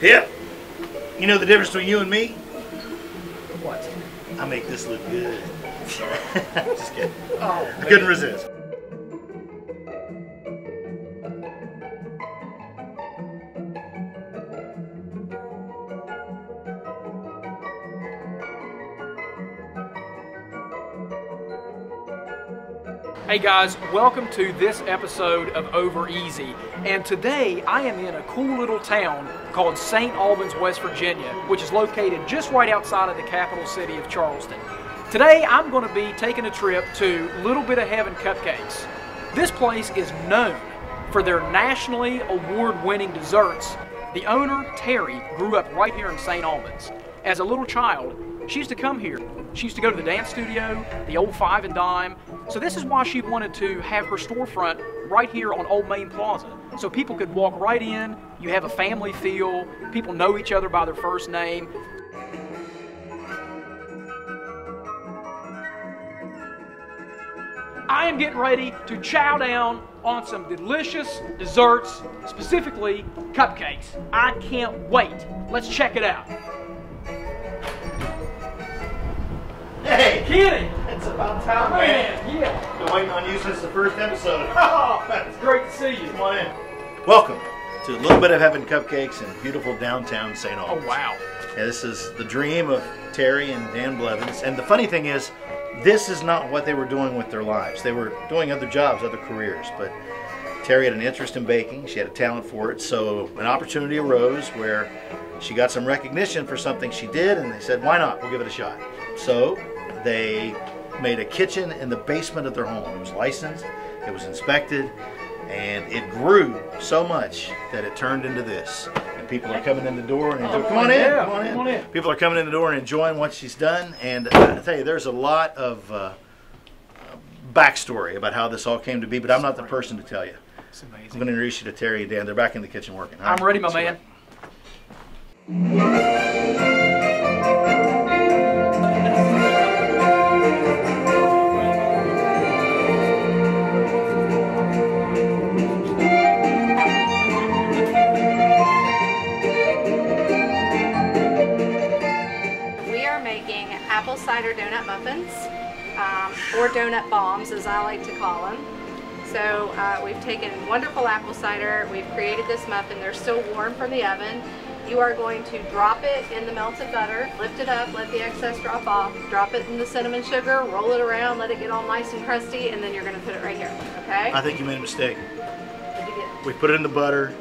Yep. You know the difference between you and me? What? I make this look good. Just kidding. Oh, I couldn't resist. Hey guys, welcome to this episode of Over Easy. And today I am in a cool little town called St. Albans, West Virginia, which is located just right outside of the capital city of Charleston. Today I'm going to be taking a trip to Little Bit of Heaven Cupcakes. This place is known for their nationally award-winning desserts. The owner, Terry, grew up right here in St. Albans. As a little child, she used to come here. She used to go to the dance studio, the old Five and Dime. So this is why she wanted to have her storefront right here on Old Main Plaza. So people could walk right in, you have a family feel, people know each other by their first name. I am getting ready to chow down on some delicious desserts, specifically cupcakes. I can't wait. Let's check it out. Hey! Kenny! It's about time, Man, yeah. Been waiting on you since the first episode. Oh, it's great to see you. Come on in. Welcome to a Little Bit of Heaven Cupcakes in beautiful downtown St. Albans. Oh, wow. Yeah, this is the dream of Terry and Dan Blevins. And the funny thing is, this is not what they were doing with their lives. They were doing other jobs, other careers. But Terry had an interest in baking. She had a talent for it. So an opportunity arose where she got some recognition for something she did. And they said, why not? We'll give it a shot. So they made a kitchen in the basement of their home. It was licensed, it was inspected, and it grew so much that it turned into this. And people are coming in the door and enjoying. Come on in, come on in. People are coming in the door and enjoying what she's done. And I tell you, there's a lot of backstory about how this all came to be, but I'm not the person to tell you. It's amazing. I'm going to introduce you to Terry and Dan. They're back in the kitchen working. I'm ready, my man. Apple cider donut muffins, or donut bombs as I like to call them. So we've taken wonderful apple cider, we've created this muffin, they're still warm from the oven. You are going to drop it in the melted butter, lift it up, let the excess drop off, drop it in the cinnamon sugar, roll it around, let it get all nice and crusty, and then you're going to put it right here, okay? I think you made a mistake. What'd you get? We put it in the butter,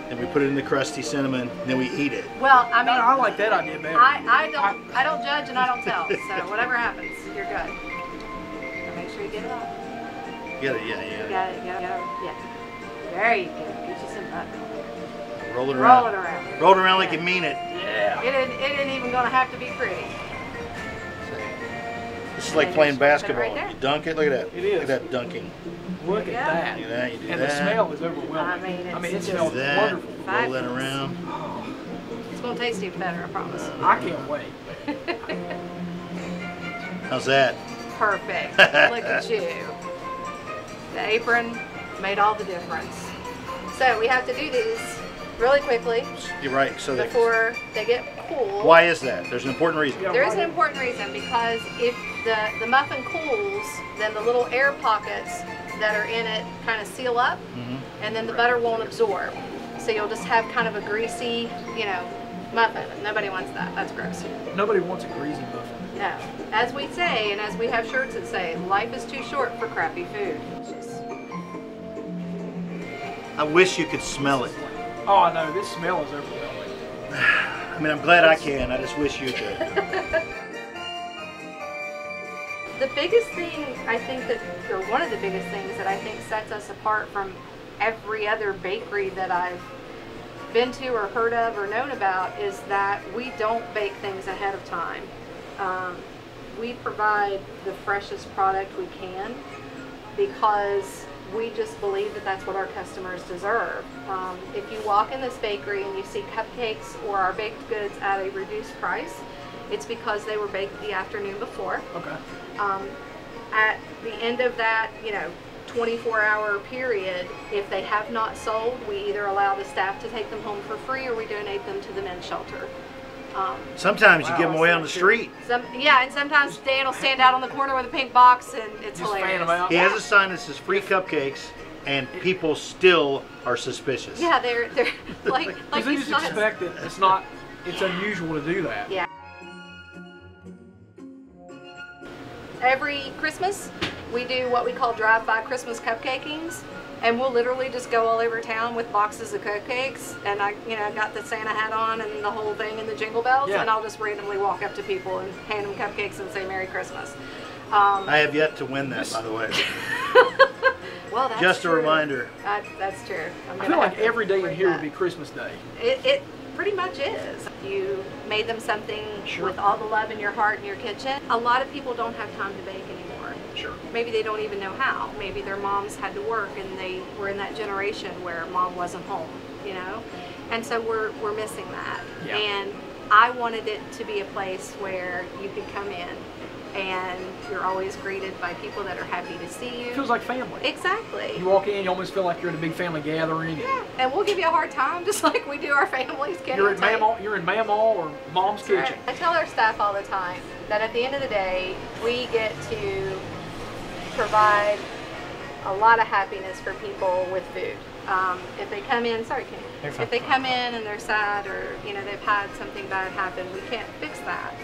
then we put it in the crusty cinnamon, and then we eat it. Well, I mean, I like that idea better. I don't judge and I don't tell. So whatever happens, you're good. So make sure you get it off. Get it, yeah. You got it, yeah. There you go. Get you some butter. Roll it around. Roll it around. Roll it around like you mean it. Yeah. It ain't even gonna have to be pretty. This is like playing basketball. Right You dunk it. Look at that. It is. Look at that dunking. Look at that. You do that. You do And that. the smell is overwhelming. I mean, it it's smells Do that. wonderful. Roll that around. It's gonna taste even better, I promise. I can't wait. How's that? Perfect. Look at you. The apron made all the difference. So we have to do these really quickly. You're right. So before they get cool. Why is that? There's an important reason. Yeah. There is an important reason, because if the muffin cools, then the little air pockets that are in it kind of seal up, and then the butter won't absorb. So you'll just have kind of a greasy, muffin. Nobody wants that. That's gross. Nobody wants a greasy muffin. No. As we say, and as we have shirts that say, life is too short for crappy food. I wish you could smell it. Oh, I know. This smell is overwhelming. I mean, I'm glad I can. I just wish you could. The biggest thing I think or one of the biggest things that I think sets us apart from every other bakery that I've been to or heard of or known about is that we don't bake things ahead of time. We provide the freshest product we can because we just believe that that's what our customers deserve. If you walk in this bakery and you see cupcakes or our baked goods at a reduced price, it's because they were baked the afternoon before. Okay. At the end of that, 24-hour period, if they have not sold, we either allow the staff to take them home for free or we donate them to the men's shelter. Sometimes you give them away on the street. Yeah, and sometimes Dan will stand out on the corner with a pink box, and it's Just hilarious. fan them out. He has a sign that says free cupcakes, and people still are suspicious. Yeah, they're like Because they just expect it. It's unusual to do that. Yeah. Every Christmas, we do what we call drive-by Christmas cupcakings, and we'll literally just go all over town with boxes of cupcakes, and I got the Santa hat on and the whole thing and the jingle bells, Yeah. and I'll just randomly walk up to people and hand them cupcakes and say Merry Christmas. I have yet to win that, by the way. Well, that's Just true. a reminder. That's true. I feel like every day in here would be Christmas Day. It pretty much is. You made them something Sure. with all the love in your heart in your kitchen. A lot of people don't have time to bake anymore. Sure. Maybe they don't even know how. Maybe their moms had to work and they were in that generation where mom wasn't home, And so we're missing that. Yeah. And I wanted it to be a place where you could come in and you're always greeted by people that are happy to see you. It feels like family. Exactly. You walk in, you almost feel like you're in a big family gathering. Yeah, and we'll give you a hard time just like we do our families. You're in Mamaw or Mom's kitchen. I tell our staff all the time that at the end of the day, we get to provide a lot of happiness for people with food. If they come in, sorry, Kenny. If they come in and they're sad or they've had something bad happen, we can't fix that,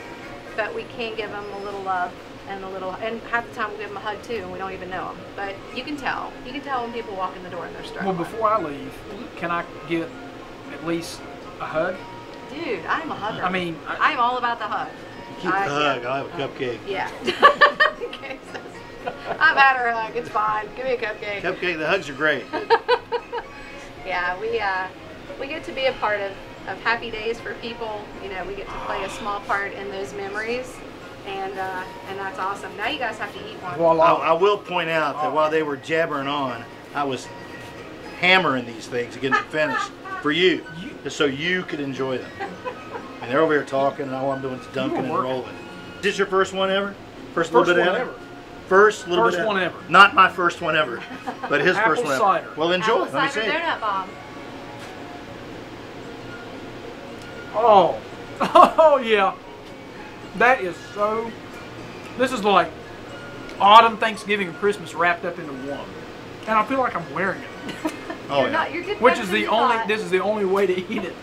but we can give them a little love and and half the time we'll give them a hug too, and we don't even know them. But you can tell when people walk in the door and they're struggling. Well, before I leave, can I get at least a hug? Dude, I'm a hugger. I mean, I'm all about the hug. Keep the hug. I'll have a cupcake. Yeah. Okay, I've had her hug. It's fine. Give me a cupcake. Cupcake. The hugs are great. Yeah, we get to be a part of happy days for people. We get to play a small part in those memories, and that's awesome. Now you guys have to eat one. Voila. I will point out that while they were jabbering on, I was hammering these things to get them finished for you, just so you could enjoy them. And they're over here talking, and all I'm doing is dunking and rolling. Is this your first one ever? First little bit ever? First one ever. Not my first one ever, but his first one ever. Cider. Well, enjoy. Apple Let me cider see. donut bomb. Oh yeah. That is so. This is like autumn, Thanksgiving, and Christmas wrapped up into one, and I feel like I'm wearing it. Oh You're yeah. You're getting Which better is than the you only. thought. This is the only way to eat it.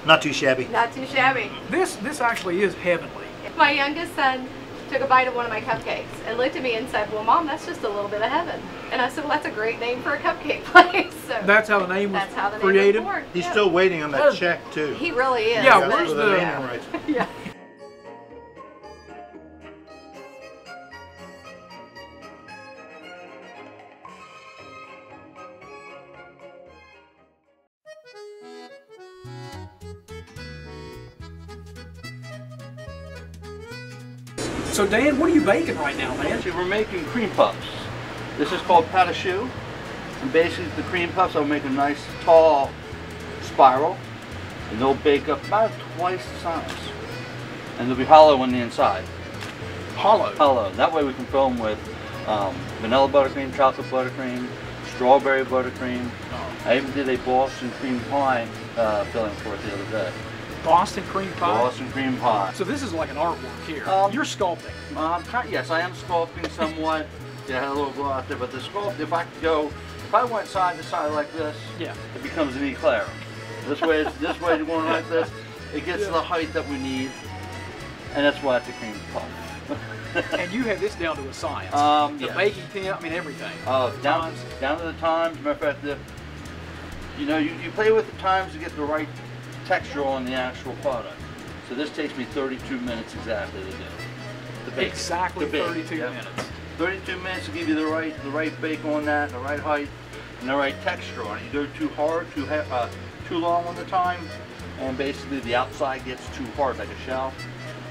Not too shabby. Not too shabby. This actually is heavenly. My youngest son took a bite of one of my cupcakes and looked at me and said, "Well, Mom, that's just a little bit of heaven." And I said, "Well, that's a great name for a cupcake place." So That's how the name was that's how the created. name was born. He's Yeah. still waiting on that check too. He really is. Yeah, Got where's the the- name right. Yeah. So Dan, what are you baking right now, man? Actually, we're making cream puffs. This is called pat a choux. And basically the cream puffs, I'll make a nice tall spiral. And they'll bake up about twice the size. And they'll be hollow on the inside. Hollow. Hollow. That way we can fill them with vanilla buttercream, chocolate buttercream, strawberry buttercream. I even did a Boston cream pie filling for it the other day. Boston cream pie. Boston cream pie. So this is like an artwork here. You're sculpting. Yes, I am sculpting somewhat. Yeah, I had a little glow out there, but the sculpt, if I went side to side like this, Yeah. it becomes an eclair. This way, going like this, it gets to the height that we need, and that's why it's a cream puff. And you have this down to a science. The yes. baking temp, I mean everything. Down to the times. Matter of fact, you play with the times to get the right texture on the actual product. So this takes me 32 minutes exactly to do. The bake. Exactly The bake, 32 yep. minutes. 32 minutes to give you the right bake on that, the right height, and the right texture on it. You go too hard, too long on the time, and basically the outside gets too hard like a shell.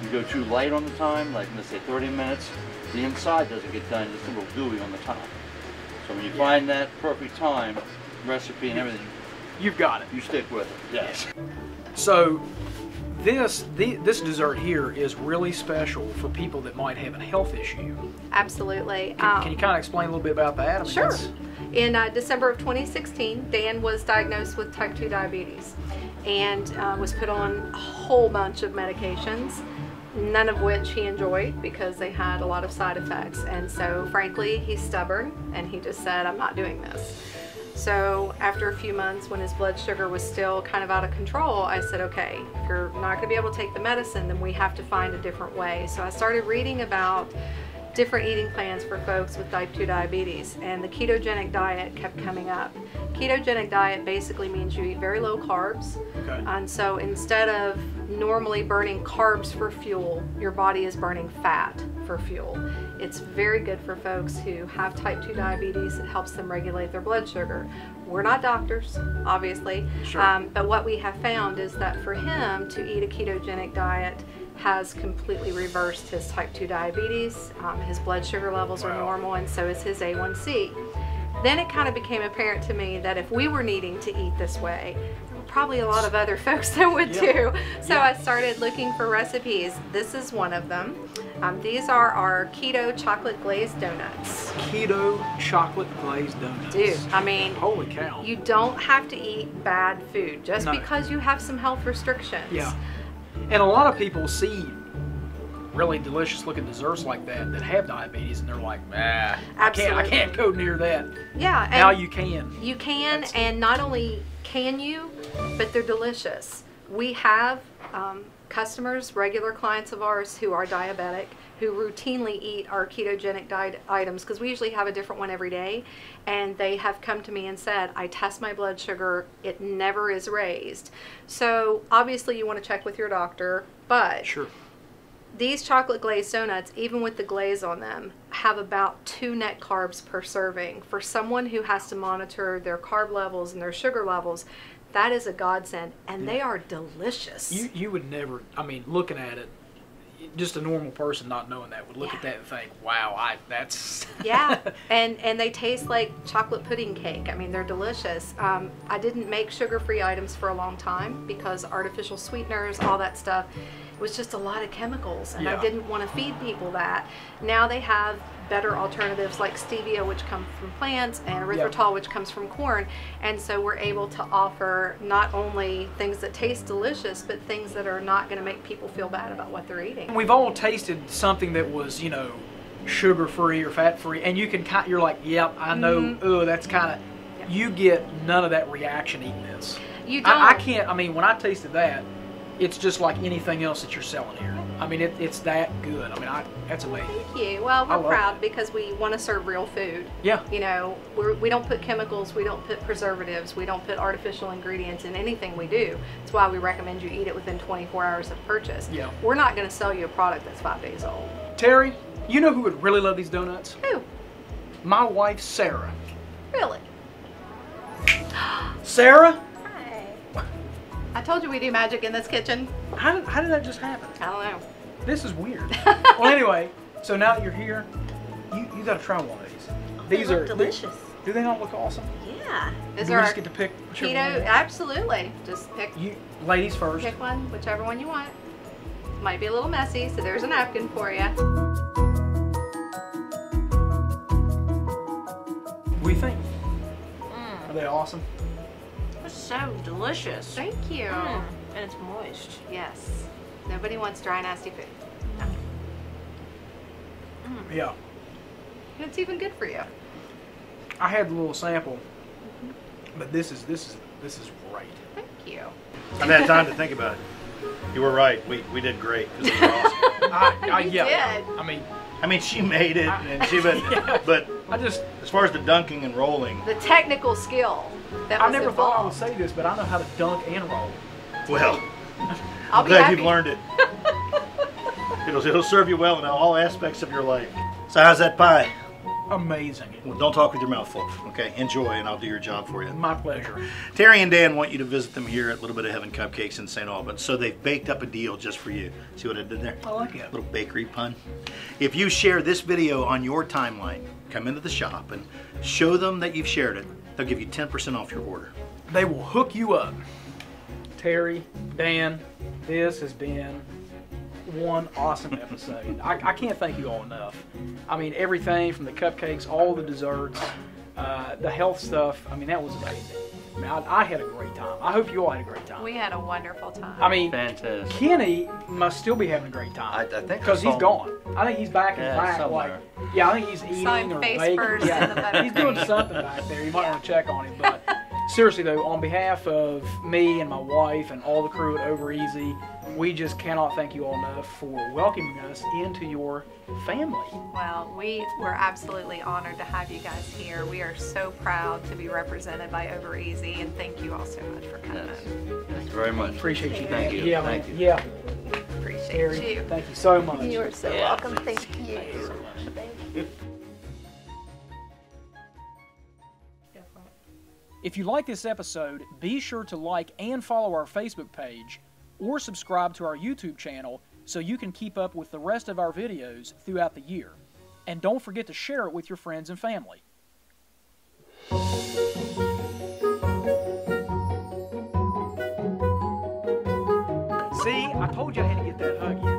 You go too light on the time, like let's say 30 minutes, the inside doesn't get done, it's a little gooey on the top. So when you find that perfect time, recipe and everything, You've got it. you stick with it. Yes. So this dessert here is really special for people that might have a health issue. Absolutely. Can you kind of explain a little bit about that? I mean, Sure. In December of 2016, Dan was diagnosed with type 2 diabetes and was put on a whole bunch of medications, none of which he enjoyed because they had a lot of side effects. And so, frankly, he's stubborn and he just said, I'm not doing this. So after a few months, when his blood sugar was still kind of out of control, I said, okay, if you're not going to be able to take the medicine, then we have to find a different way. So I started reading about different eating plans for folks with type 2 diabetes, and the ketogenic diet kept coming up. Ketogenic diet basically means you eat very low carbs. Okay. And so instead of normally burning carbs for fuel, your body is burning fat for fuel. It's very good for folks who have type 2 diabetes. It helps them regulate their blood sugar. We're not doctors, obviously, Sure. but what we have found is that for him to eat a ketogenic diet has completely reversed his type 2 diabetes. His blood sugar levels are normal, and so is his A1C. Then it kind of became apparent to me that if we were needing to eat this way, there were probably a lot of other folks that would too. So I started looking for recipes. This is one of them. These are our keto chocolate glazed donuts. Keto chocolate glazed donuts. Dude, I mean, holy cow. you don't have to eat bad food just because you have some health restrictions. Yeah. And a lot of people see really delicious looking desserts like that have diabetes, and they're like, I can't go near that. Yeah. Now you can. You can, and not only can you, but they're delicious. We have customers, regular clients of ours who are diabetic, who routinely eat our ketogenic diet items, because we usually have a different one every day, and they have come to me and said, I test my blood sugar, it never is raised. So obviously you want to check with your doctor, but Sure. these chocolate glazed donuts, even with the glaze on them, have about 2 net carbs per serving. For someone who has to monitor their carb levels and their sugar levels, that is a godsend, and they are delicious. You would never, I mean, looking at it, just a normal person not knowing that would look at that and think, wow, that's... Yeah, and they taste like chocolate pudding cake. I mean, they're delicious. I didn't make sugar-free items for a long time because artificial sweeteners, all that stuff, it was just a lot of chemicals, and I didn't want to feed people that. Now they have better alternatives like stevia, which comes from plants, and erythritol, which comes from corn, and so we're able to offer not only things that taste delicious, but things that are not going to make people feel bad about what they're eating. We've all tasted something that was, sugar-free or fat-free, and you're like, yep, I know, that's kind of, you get none of that reaction eating this. You don't. I can't, when I tasted that, it's just like anything else that you're selling here. I mean, it's that good. I mean, that's amazing. Thank you. Well, we're proud because we want to serve real food. Yeah. We don't put chemicals, we don't put preservatives, we don't put artificial ingredients in anything we do. That's why we recommend you eat it within 24 hours of purchase. Yeah. We're not going to sell you a product that's 5 days old. Terry, you know who would really love these donuts? Who? My wife, Sarah. Really? Sarah? I told you we do magic in this kitchen. How did that just happen? I don't know. This is weird. Well, anyway, so now that you're here, you got to try one of these. These are delicious. Do they not look awesome? Yeah. These Do are we just get to pick whichever one we keto. want? Absolutely. Just pick. You ladies first. Pick one, whichever one you want. Might be a little messy, so there's a napkin for you. What do you think? Are they awesome? It's so delicious. Thank you. And it's moist. Yes. Nobody wants dry, nasty food. Yeah. And it's even good for you. I had the little sample, but this is great. Thank you. I've had time to think about it. You were right. We did great. This was awesome. You Yeah. did. She made it, and but I just as far as the dunking and rolling, The technical skill that I was never thought I would involved. say this, but I know how to dunk and roll. well, I'll I'm be glad happy. you've learned it. It'll serve you well in all aspects of your life. So how's that pie? Amazing. Well, don't talk with your mouth full, okay? Enjoy, and I'll do your job for you. My pleasure. Terry and Dan want you to visit them here at Little Bit of Heaven Cupcakes in St. Albans. So they've baked up a deal just for you. See what I did there? I like it. Little bakery pun. If you share this video on your timeline, come into the shop and show them that you've shared it. They'll give you 10% off your order. They will hook you up. Terry, Dan, this has been one awesome episode. I can't thank you all enough. I mean, everything from the cupcakes, all the desserts, the health stuff. I mean, that was amazing. I mean, I had a great time. I hope you all had a great time. We had a wonderful time. I mean, Fantastic. Kenny must still be having a great time. I think because he's so. gone. I think he's back in the back. somewhere. Like, yeah, I think he's eating Saw him or face baking. first in the butter He's doing something back there. You might want to check on him. But seriously though, on behalf of me and my wife and all the crew at Over Easy, we just cannot thank you all enough for welcoming us into your family. Well, we were absolutely honored to have you guys here. We are so proud to be represented by Over Easy, and thank you all so much for coming. Yes. Thank you very much. Appreciate you. Thank you. Yeah, Thank you. Yeah. Appreciate Terry, you. thank you so much. You are so welcome. Thank you. Thank you so much. Thank you. If you like this episode, be sure to like and follow our Facebook page or subscribe to our YouTube channel so you can keep up with the rest of our videos throughout the year. And don't forget to share it with your friends and family. See, I told you I had to get that hug in.